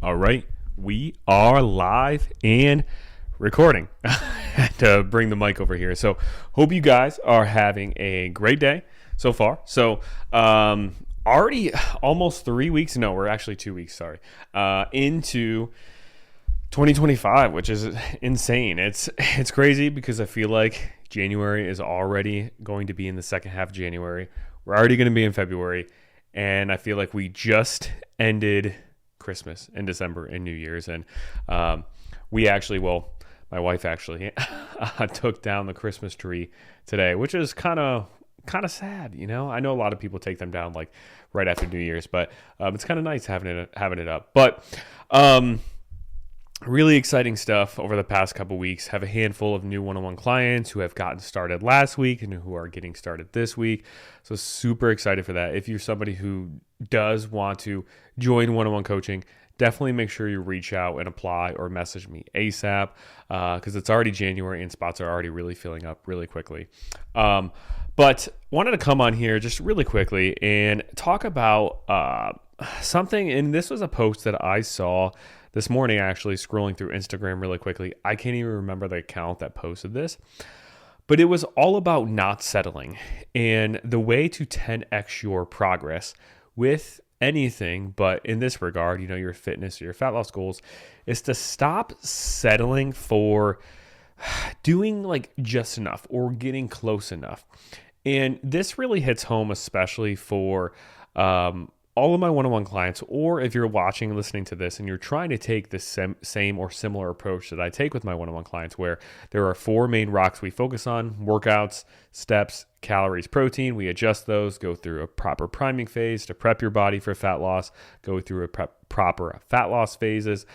All right, we are live and recording. I had to bring the mic over here. So, hope you guys are having a great day so far. So, already almost 3 weeks. No, we're actually 2 weeks. Sorry, into 2025, which is insane. It's crazy because I feel like January is already going to be in the second half of January. We're already going to be in February, and I feel like we just ended Christmas and December and New Year's, and my wife actually took down the Christmas tree today, which is kind of sad. I know a lot of people take them down like right after New Year's, but it's kind of nice having it up. But really exciting stuff over the past couple weeks. Have a handful of new one-on-one clients who have gotten started last week and who are getting started this week. So super excited for that. If you're somebody who does want to join one-on-one coaching, definitely make sure you reach out and apply or message me ASAP because it's already January and spots are already really filling up really quickly. But wanted to come on here just really quickly and talk about something. And this was a post that I saw this morning, actually scrolling through Instagram really quickly. I can't even remember the account that posted this, but it was all about not settling and the way to 10x your progress with anything, but in this regard, your fitness or your fat loss goals, is to stop settling for doing like just enough or getting close enough. And this really hits home, especially for all of my one-on-one clients, or if you're watching and listening to this and you're trying to take the same or similar approach that I take with my one-on-one clients, where there are 4 main rocks we focus on: workouts, steps, calories, protein. We adjust those, go through a proper priming phase to prep your body for fat loss, go through a proper fat loss phases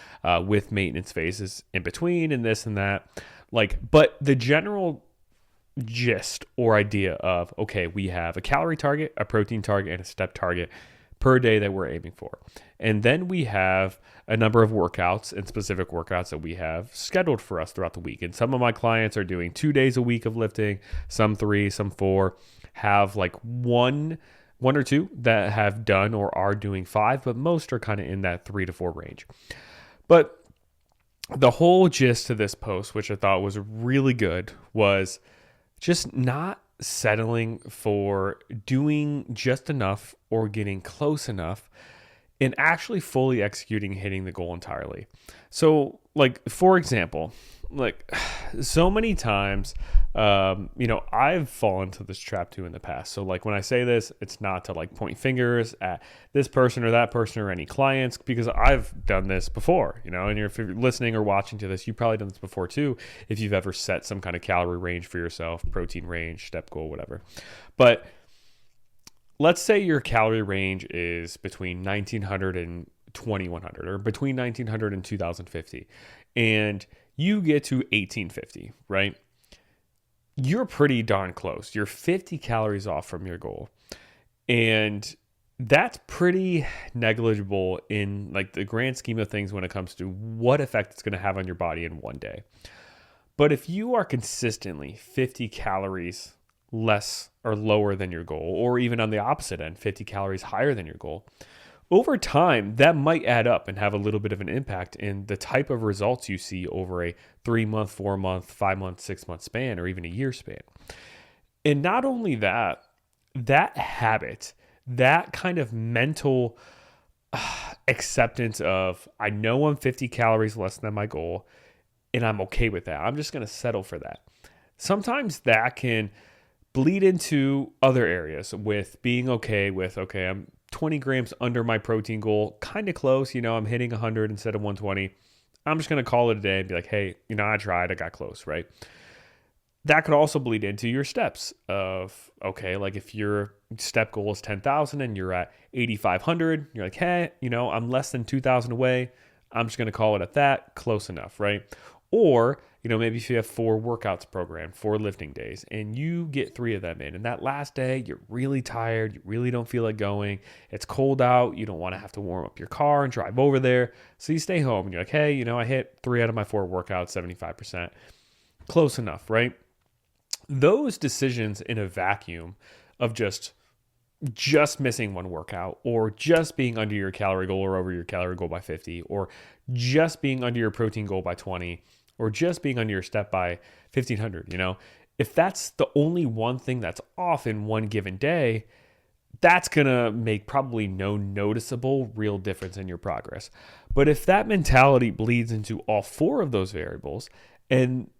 with maintenance phases in between, and this and that. But the general gist or idea of, okay, we have a calorie target, a protein target, and a step target per day that we're aiming for. And then we have a number of workouts and specific workouts that we have scheduled for us throughout the week. And some of my clients are doing 2 days a week of lifting, some 3, some 4, have like one or two that have done or are doing 5, but most are kind of in that 3 to 4 range. But the whole gist of this post, which I thought was really good, was just not settling for doing just enough or getting close enough and actually fully executing, hitting the goal entirely. So for example, so many times, I've fallen to this trap too in the past. So when I say this, it's not to point fingers at this person or that person or any clients, because I've done this before, and if you're listening or watching to this, you've probably done this before too. If you've ever set some kind of calorie range for yourself, protein range, step goal, whatever. But let's say your calorie range is between 1900 and 2100, or between 1900 and 2050. And you get to 1850, right? You're pretty darn close. You're 50 calories off from your goal. And that's pretty negligible in the grand scheme of things when it comes to what effect it's going to have on your body in one day. But if you are consistently 50 calories less or lower than your goal, or even on the opposite end, 50 calories higher than your goal, over time, that might add up and have a little bit of an impact in the type of results you see over a 3-month, 4-month, 5-month, 6-month span, or even a year span. And not only that habit, that kind of mental acceptance of, I know I'm 50 calories less than my goal, and I'm okay with that. I'm just going to settle for that. Sometimes that can bleed into other areas with being okay with, okay, I'm 20 grams under my protein goal, kind of close, I'm hitting 100 instead of 120. I'm just going to call it a day and be like, hey, I tried, I got close, right? That could also bleed into your steps of, okay, if your step goal is 10,000 and you're at 8,500, you're like, hey, I'm less than 2,000 away. I'm just going to call it at that, close enough, right? Or, maybe if you have 4 workouts programmed, 4 lifting days, and you get 3 of them in, and that last day, you're really tired, you really don't feel like going, it's cold out, you don't want to have to warm up your car and drive over there, so you stay home, and you're like, hey, I hit 3 out of my 4 workouts, 75%, close enough, right? Those decisions in a vacuum of just just missing one workout, or just being under your calorie goal or over your calorie goal by 50, or just being under your protein goal by 20, or just being under your step by 1500, if that's the only one thing that's off in one given day, that's going to make probably no noticeable real difference in your progress. But if that mentality bleeds into all four of those variables, and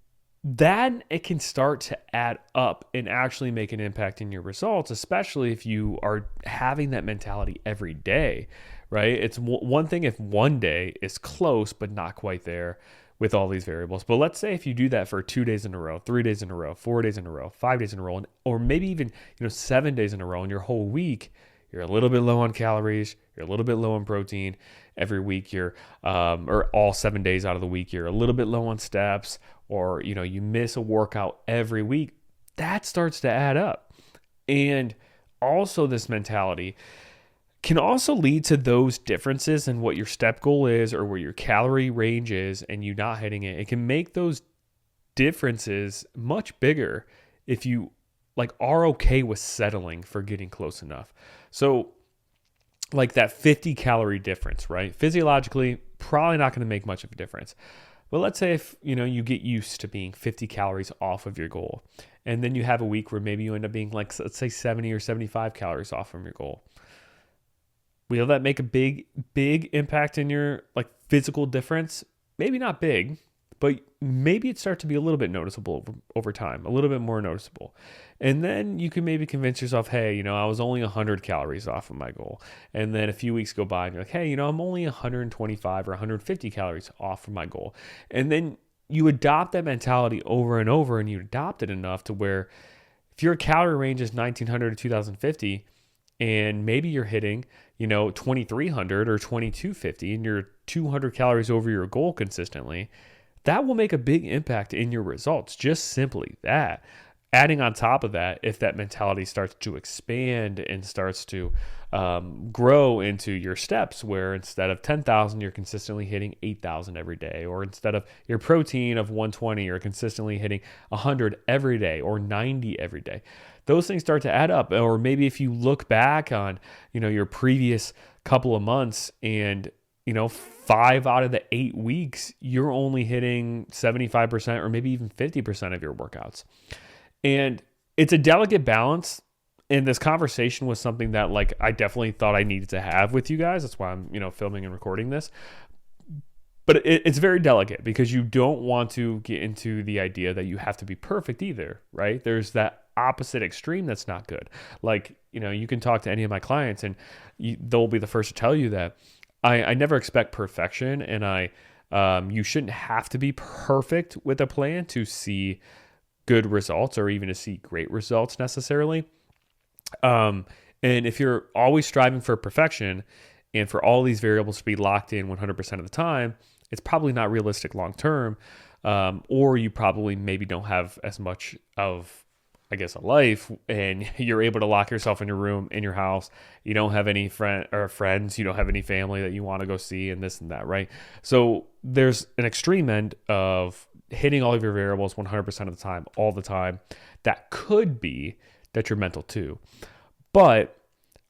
then it can start to add up and actually make an impact in your results, especially if you are having that mentality every day, right? It's one thing if one day is close, but not quite there with all these variables. But let's say if you do that for 2 days in a row, 3 days in a row, 4 days in a row, 5 days in a row, or maybe even 7 days in a row, and your whole week, you're a little bit low on calories, you're a little bit low on protein. Every week you're, or all 7 days out of the week, you're a little bit low on steps, or you miss a workout every week. That starts to add up. And also this mentality can also lead to those differences in what your step goal is or where your calorie range is, and you not hitting it. It can make those differences much bigger if you are okay with settling for getting close enough. So that 50 calorie difference, right? Physiologically, probably not going to make much of a difference. But let's say if, you get used to being 50 calories off of your goal, and then you have a week where maybe you end up being let's say 70 or 75 calories off from your goal. Will that make a big impact in your physical difference? Maybe not big, but maybe it starts to be a little bit noticeable over time, a little bit more noticeable. And then you can maybe convince yourself, hey, I was only 100 calories off of my goal. And then a few weeks go by and you're like, hey, I'm only 125 or 150 calories off from my goal. And then you adopt that mentality over and over, and you adopt it enough to where if your calorie range is 1900 to 2050, and maybe you're hitting, 2300 or 2250, and you're 200 calories over your goal consistently, that will make a big impact in your results. Just simply that. Adding on top of that, if that mentality starts to expand and starts to grow into your steps, where instead of 10,000, you're consistently hitting 8,000 every day, or instead of your protein of 120, you're consistently hitting 100 every day or 90 every day. Those things start to add up. Or maybe if you look back on, your previous couple of months, and 5 out of the 8 weeks, you're only hitting 75% or maybe even 50% of your workouts. And it's a delicate balance. And this conversation was something that I definitely thought I needed to have with you guys. That's why I'm, filming and recording this. But it's very delicate, because you don't want to get into the idea that you have to be perfect either, right? There's that opposite extreme that's not good. You can talk to any of my clients, and they'll be the first to tell you that I never expect perfection, and you shouldn't have to be perfect with a plan to see good results or even to see great results necessarily. And if you're always striving for perfection and for all these variables to be locked in 100% of the time, it's probably not realistic long term, or you probably maybe don't have as much of a life, and you're able to lock yourself in your room, in your house. You don't have any friends, you don't have any family that you want to go see, and this and that, right? So there's an extreme end of hitting all of your variables 100% of the time, all the time. That could be detrimental too. But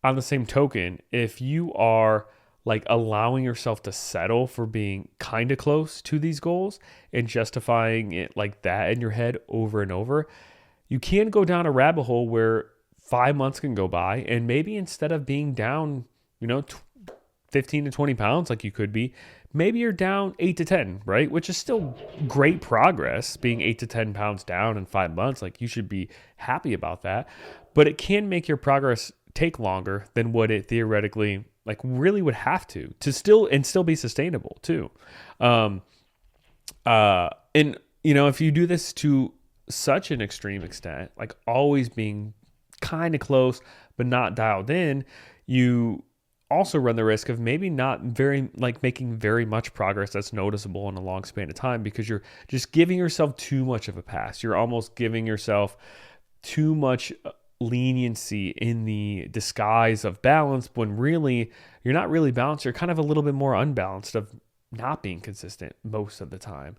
on the same token, if you are allowing yourself to settle for being kind of close to these goals and justifying it like that in your head over and over, you can go down a rabbit hole where 5 months can go by, and maybe instead of being down, 15 to 20 pounds like you could be, maybe you're down 8 to 10, right? Which is still great progress, being 8 to 10 pounds down in 5 months. You should be happy about that. But it can make your progress take longer than what it theoretically really would have to still be sustainable too. And if you do this to such an extreme extent, always being kind of close but not dialed in, you also run the risk of maybe not making very much progress that's noticeable in a long span of time, because you're just giving yourself too much of a pass. You're almost giving yourself too much leniency in the disguise of balance, when really you're not really balanced. You're kind of a little bit more unbalanced of not being consistent most of the time.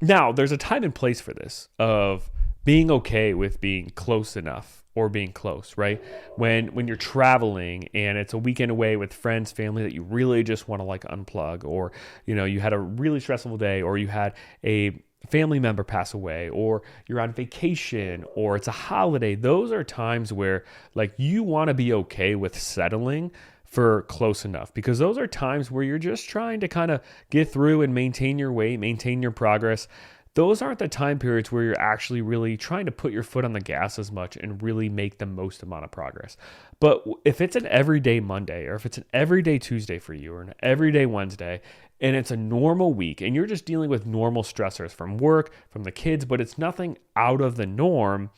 Now, there's a time and place for this, of being okay with being close enough or being close, right? When you're traveling and it's a weekend away with friends, family that you really just want to like unplug, or you had a really stressful day, or you had a family member pass away, or you're on vacation, or it's a holiday. Those are times where like you want to be okay with settling for close enough, because those are times where you're just trying to kind of get through and maintain your weight, maintain your progress. Those aren't the time periods where you're actually really trying to put your foot on the gas as much and really make the most amount of progress. But if it's an everyday Monday, or if it's an everyday Tuesday for you, or an everyday Wednesday, and it's a normal week and you're just dealing with normal stressors from work, from the kids, but it's nothing out of the norm,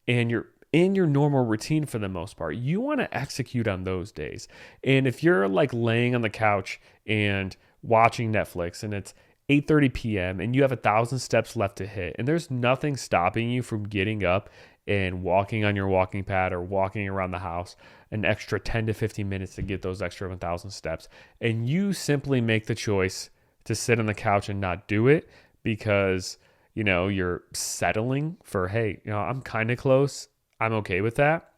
and you're in your normal routine for the most part, you want to execute on those days. And if you're like laying on the couch and watching Netflix and it's 8:30 p.m. and you have 1,000 steps left to hit, and there's nothing stopping you from getting up and walking on your walking pad or walking around the house an extra 10 to 15 minutes to get those extra 1,000 steps, and you simply make the choice to sit on the couch and not do it because you're settling for, hey, I'm kind of close, I'm okay with that.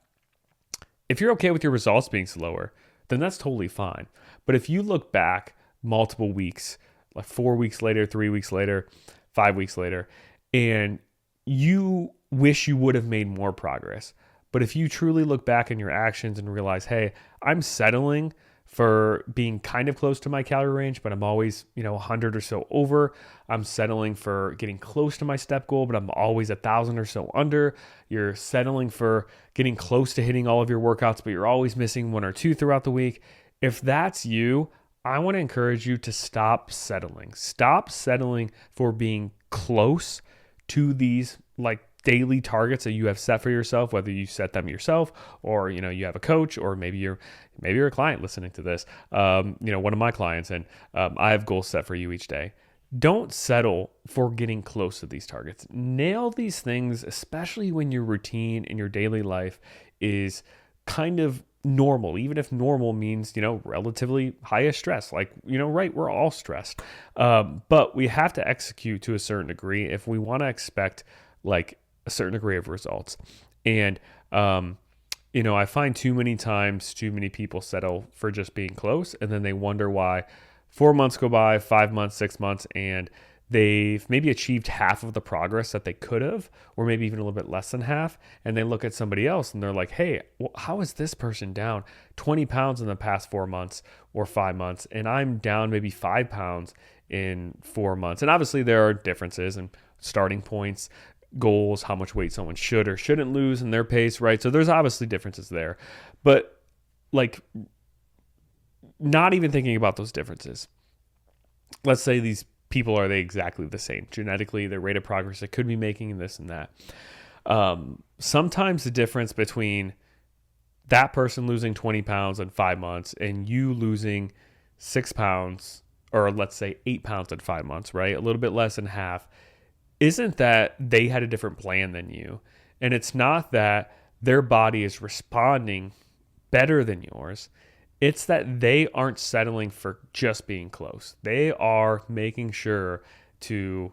If you're okay with your results being slower, then that's totally fine. But if you look back multiple weeks, like 4 weeks later, 3 weeks later, 5 weeks later, and you wish you would have made more progress. But if you truly look back in your actions and realize, hey, I'm settling for being kind of close to my calorie range, but I'm always, 100 or so over. I'm settling for getting close to my step goal, but I'm always 1,000 or so under. You're settling for getting close to hitting all of your workouts, but you're always missing 1 or 2 throughout the week. If that's you, I want to encourage you to stop settling. Stop settling for being close to these like daily targets that you have set for yourself, whether you set them yourself or you have a coach, or maybe you're a client listening to this. One of my clients, and I have goals set for you each day. Don't settle for getting close to these targets. Nail these things, especially when your routine in your daily life is kind of normal, even if normal means, relatively highest stress. Like, right, we're all stressed. But we have to execute to a certain degree if we want to expect like a certain degree of results. And, I find too many times, too many people settle for just being close, and then they wonder why 4 months go by, 5 months, 6 months, and they've maybe achieved half of the progress that they could have, or maybe even a little bit less than half. And they look at somebody else and they're like, hey, well, how is this person down 20 pounds in the past 4 months or 5 months? And I'm down maybe 5 pounds in 4 months. And obviously there are differences in starting points, goals, how much weight someone should or shouldn't lose in their pace, right? So there's obviously differences there. But like, not even thinking about those differences. Let's say these people, are they exactly the same genetically, their rate of progress they could be making, and this and that. Sometimes the difference between that person losing 20 pounds in 5 months and you losing 6 pounds, or let's say 8 pounds in 5 months, right? A little bit less than half, isn't that they had a different plan than you. And it's not that their body is responding better than yours. It's that they aren't settling for just being close. They are making sure to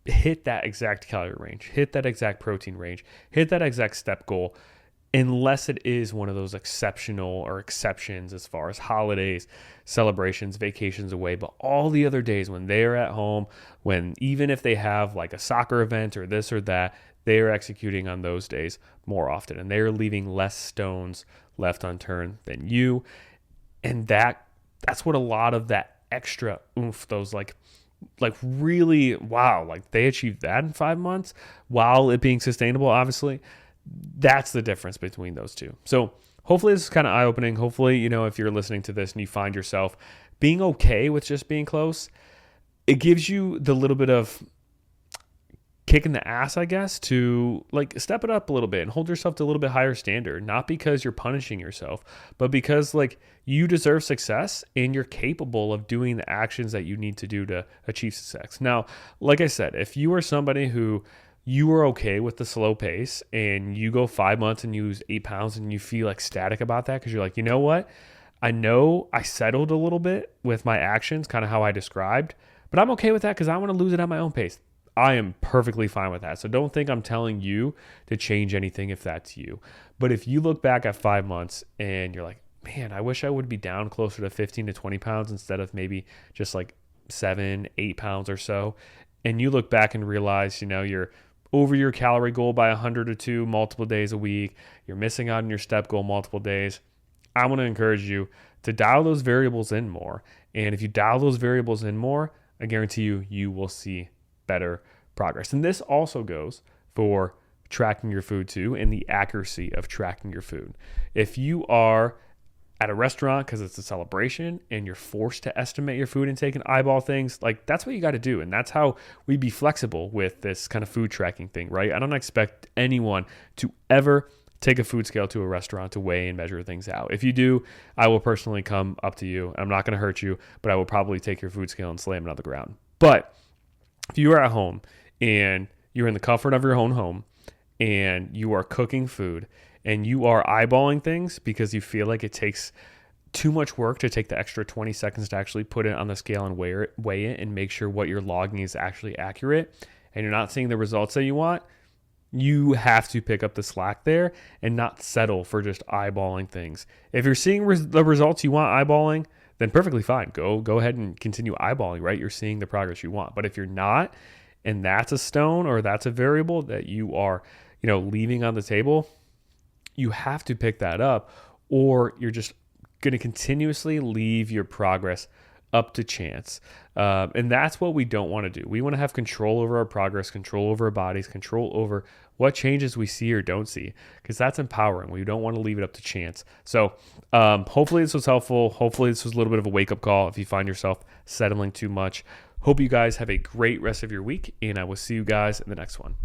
hit that exact calorie range, hit that exact protein range, hit that exact step goal, unless it is one of those exceptional or exceptions as far as holidays, celebrations, vacations away. But all the other days when they are at home, when even if they have like a soccer event or this or that, they are executing on those days more often, and they are leaving less stones left unturned than you. And that's what a lot of that extra oomph, those like really, wow, like they achieved that in 5 months while it being sustainable, obviously. That's the difference between those two. So hopefully this is kind of eye-opening. Hopefully, if you're listening to this and you find yourself being okay with just being close, it gives you the little bit of kick in the ass, I guess, to like step it up a little bit and hold yourself to a little bit higher standard, not because you're punishing yourself, but because like you deserve success and you're capable of doing the actions that you need to do to achieve success. Now, like I said, if you are somebody who you are okay with the slow pace and you go 5 months and you lose 8 pounds and you feel ecstatic about that because you're like, you know what? I know I settled a little bit with my actions, kind of how I described, but I'm okay with that because I want to lose it at my own pace. I am perfectly fine with that. So don't think I'm telling you to change anything if that's you. But if you look back at 5 months and you're like, man, I wish I would be down closer to 15 to 20 pounds instead of maybe just like 7, 8 pounds or so. And you look back and realize, you're over your calorie goal by 100 or two multiple days a week. You're missing out on your step goal multiple days. I want to encourage you to dial those variables in more. And if you dial those variables in more, I guarantee you will see better progress. And this also goes for tracking your food too, and the accuracy of tracking your food. If you are at a restaurant because it's a celebration and you're forced to estimate your food intake and eyeball things, like that's what you got to do. And that's how we be flexible with this kind of food tracking thing, right? I don't expect anyone to ever take a food scale to a restaurant to weigh and measure things out. If you do, I will personally come up to you. I'm not going to hurt you, but I will probably take your food scale and slam it on the ground. But if you are at home and you're in the comfort of your own home and you are cooking food and you are eyeballing things because you feel like it takes too much work to take the extra 20 seconds to actually put it on the scale and weigh it and make sure what you're logging is actually accurate, and you're not seeing the results that you want, you have to pick up the slack there and not settle for just eyeballing things. If you're seeing the results you want eyeballing, then perfectly fine. Go ahead and continue eyeballing, right? You're seeing the progress you want. But if you're not, and that's a stone or that's a variable that you are, leaving on the table, you have to pick that up, or you're just going to continuously leave your progress up to chance. And that's what we don't want to do. We want to have control over our progress, control over our bodies, control over what changes we see or don't see, because that's empowering. We don't want to leave it up to chance. So hopefully this was helpful. Hopefully this was a little bit of a wake-up call if you find yourself settling too much. Hope you guys have a great rest of your week, and I will see you guys in the next one.